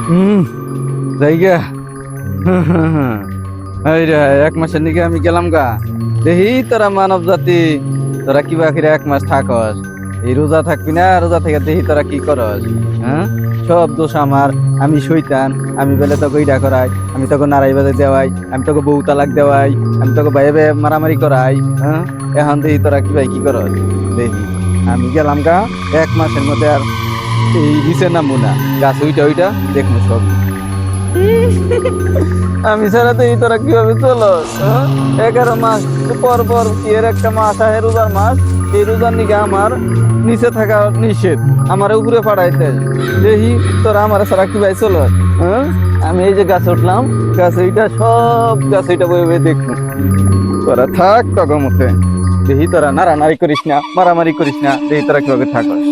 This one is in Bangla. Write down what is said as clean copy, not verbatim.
হুম, জায়গা। এই রে, 1 মাসের নিকে আমি গেলাম গা। দেখি তোরা মানব জাতি, তোরা কি বাকিরা 1 মাস থাকস। এই রোজা থাকবি না, রোজা থেকে দেখি তোরা কি করস। হ্যাঁ, সব দোষ আমার। আমি শৈতান। আমি বেলে তোকে ইডা করাই, আমি তোকে নারাই বাজে দেওয়াই, আমি তোকে বউ তালাক দেওয়াই, আমি তোকে বাইরে বাইরে মারামারি করাই। হ্যাঁ, এখন দেখি তোরা কি ভাই কি করস। দেখি আমি গেলাম গা, 1 মাসের মধ্যে আর এই নিচে নামবো না। গাছ ওইটা ওইটা দেখবো সব। আমি ছাড়া তো এই তোরা কিভাবে চলো? 11 মাস পর পর কি এর একটা মাস আহে, রোজার মাস। এই রোজার নিকে আমার নিচে থাকা নিষেধ, আমার উপরে পাঠাইতে। দেখি তোরা আমার ছাড়া কিভাবে চলো। হ্যাঁ, আমি এই যে গাছে উঠলাম, গাছ এইটা সব গাছ এইটা বয়ে বয়ে দেখবো। তোরা থাক তখন মতে। দেখি তোরা নাড়ানাড়ি করিস না, মারামারি করিস না, দেখি তোরা কিভাবে থাকস।